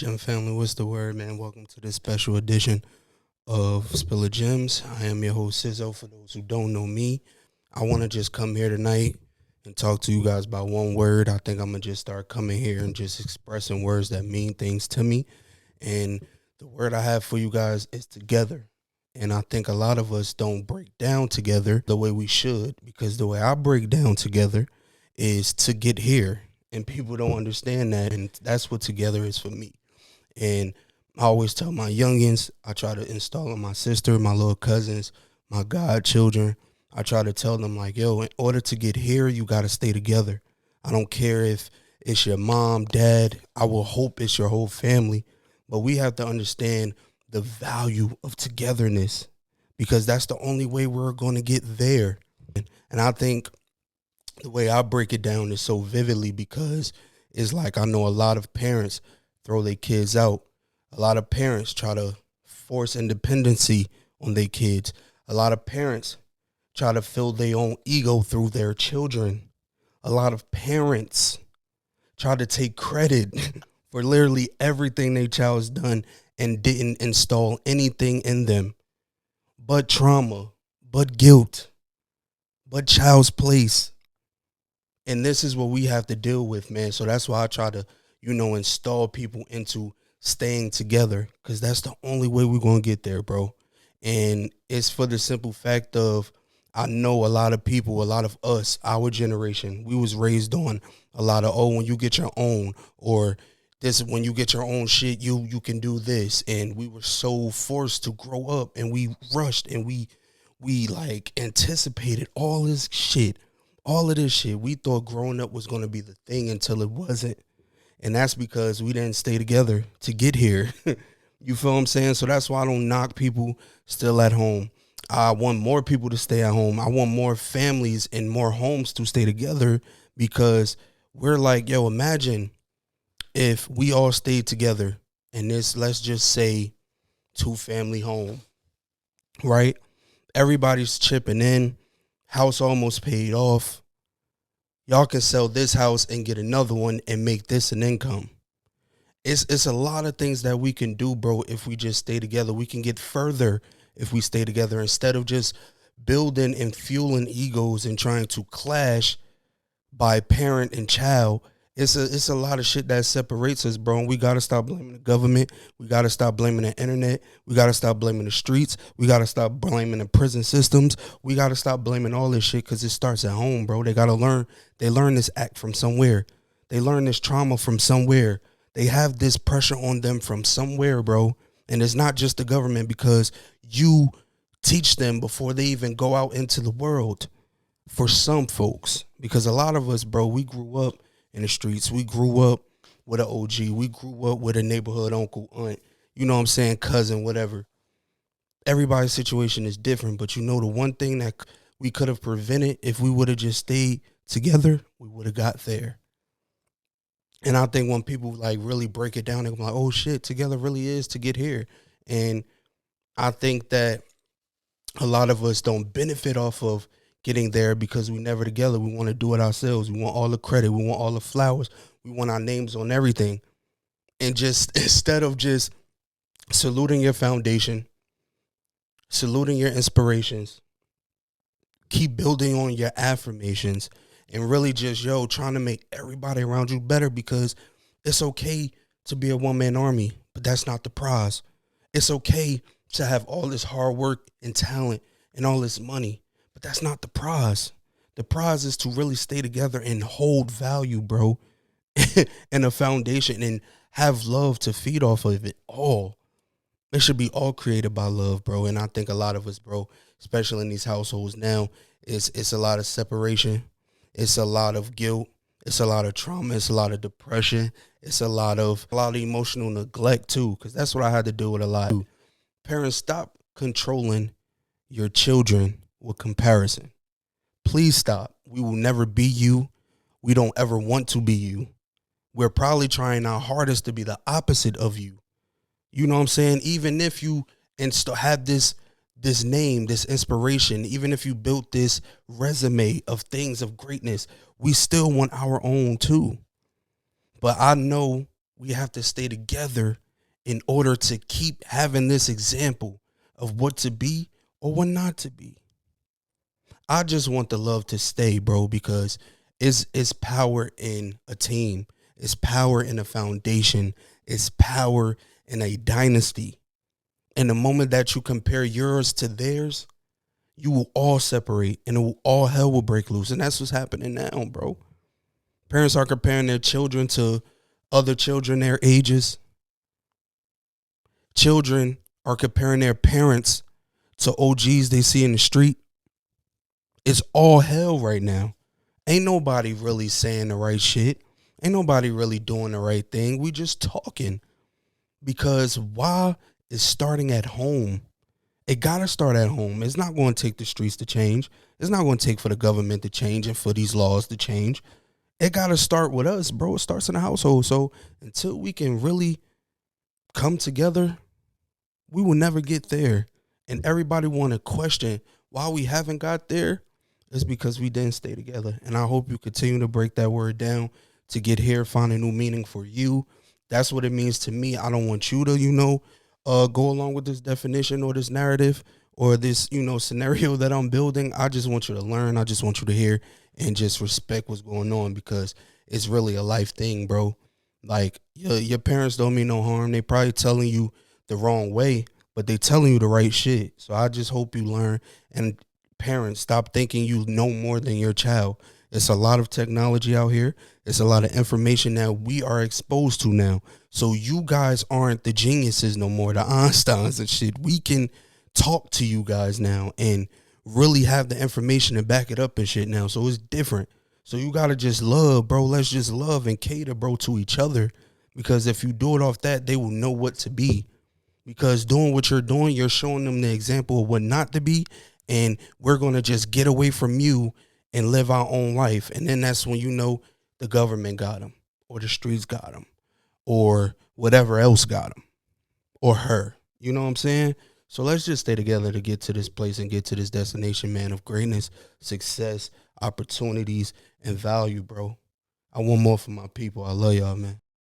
Gem family, what's the word, man? Welcome to this special edition of Spill of Gems. I am your host, Sizzo. For those who don't know me, I want to just come here tonight and talk to you guys about one word. I think I'm going to just start coming here and just expressing words that mean things to me. And the word I have for you guys is together. And I think a lot of us don't break down together the way we should, because the way I break down together is to get here. And people don't understand that. And that's what together is for me. And I always tell my youngins, I try to install on my sister, my little cousins, my godchildren. I try to tell them, like, yo, in order to get here, you got to stay together. I don't care if it's your mom, dad. I will hope it's your whole family. But we have to understand the value of togetherness, because that's the only way we're going to get there. And I think the way I break it down is so vividly, because it's like I know a lot of parents throw their kids out. A lot of parents try to force independency on their kids. A lot of parents try to fill their own ego through their children. A lot of parents try to take credit for literally everything their child's done and didn't install anything in them but trauma, but guilt, but child's place. And this is what we have to deal with, man. So that's why I try to, install people into staying together, because that's the only way we're going to get there, bro. And it's for the simple fact of, I know a lot of people, a lot of us, our generation, we was raised on a lot of, when you get your own, or this, when you get your own shit, you can do this. And we were so forced to grow up, and we rushed, and we like anticipated all this shit. All of this shit. We thought growing up was going to be the thing until it wasn't. And that's because we didn't stay together to get here. You feel what I'm saying? So that's why I don't knock people still at home. I want more people to stay at home. I want more families and more homes to stay together, because we're like, yo, imagine if we all stayed together in this, let's just say, 2-family home, right? Everybody's chipping in. House almost paid off. Y'all can sell this house and get another one and make this an income. It's a lot of things that we can do, bro, if we just stay together. We can get further if we stay together, instead of just building and fueling egos and trying to clash by parent and child. It's a lot of shit that separates us, bro. And we got to stop blaming the government. We got to stop blaming the internet. We got to stop blaming the streets. We got to stop blaming the prison systems. We got to stop blaming all this shit, because it starts at home, bro. They got to learn. They learn this act from somewhere. They learn this trauma from somewhere. They have this pressure on them from somewhere, bro. And it's not just the government, because you teach them before they even go out into the world. For some folks, because a lot of us, bro, we grew up in the streets. We grew up with an OG. We grew up with a neighborhood uncle, aunt, you know what I'm saying, cousin, whatever. Everybody's situation is different, but the one thing that we could have prevented if we would have just stayed together, we would have got there. And I think when people like really break it down, they're like, oh shit, together really is to get here. And I think that a lot of us don't benefit off of getting there because we never together. We want to do it ourselves. We want all the credit. We want all the flowers. We want our names on everything. And just instead of just saluting your foundation, saluting your inspirations, keep building on your affirmations, and really just, trying to make everybody around you better, because it's okay to be a one-man army, but that's not the prize. It's okay to have all this hard work and talent and all this money, but that's not the prize. The prize is to really stay together and hold value, bro, and a foundation, and have love to feed off of it all. It should be all created by love, bro. And I think a lot of us, bro, especially in these households now, it's a lot of separation. It's a lot of guilt. It's a lot of trauma. It's a lot of depression. It's a lot of emotional neglect too, because that's what I had to deal with a lot. Parents, stop controlling your children with comparison. Please stop. We will never be you. We don't ever want to be you. We're probably trying our hardest to be the opposite of you. You know what I'm saying? Even if you have this name, this inspiration, even if you built this resume of things of greatness, we still want our own too. But I know we have to stay together in order to keep having this example of what to be or what not to be. I just want the love to stay, bro, because it's power in a team. It's power in a foundation. It's power in a dynasty. And the moment that you compare yours to theirs, you will all separate and all hell will break loose. And that's what's happening now, bro. Parents are comparing their children to other children their ages. Children are comparing their parents to OGs they see in the street. It's all hell right now. Ain't nobody really saying the right shit. Ain't nobody really doing the right thing. We just talking. Because why is starting at home? It got to start at home. It's not going to take the streets to change. It's not going to take for the government to change and for these laws to change. It got to start with us, bro. It starts in the household. So until we can really come together, we will never get there. And everybody want to question why we haven't got there. It's because we didn't stay together. And I hope you continue to break that word down to get here, find a new meaning for you. That's what it means to me. I don't want you to, go along with this definition or this narrative or this, scenario that I'm building. I just want you to learn. I just want you to hear and just respect what's going on because it's really a life thing, bro. Like your parents don't mean no harm. They probably telling you the wrong way, but they telling you the right shit. So I just hope you learn. And parents, stop thinking you know more than your child. It's a lot of technology out here. It's a lot of information that we are exposed to now. So you guys aren't the geniuses no more, the Einsteins and shit. We can talk to you guys now and really have the information and back it up and shit now. So it's different. So you got to just love, bro. Let's just love and cater, bro, to each other. Because if you do it off that, they will know what to be. Because doing what you're doing, you're showing them the example of what not to be. And we're going to just get away from you and live our own life. And then that's when the government got them or the streets got them or whatever else got them or her. You know what I'm saying? So let's just stay together to get to this place and get to this destination, man, of greatness, success, opportunities, and value, bro. I want more for my people. I love y'all, man.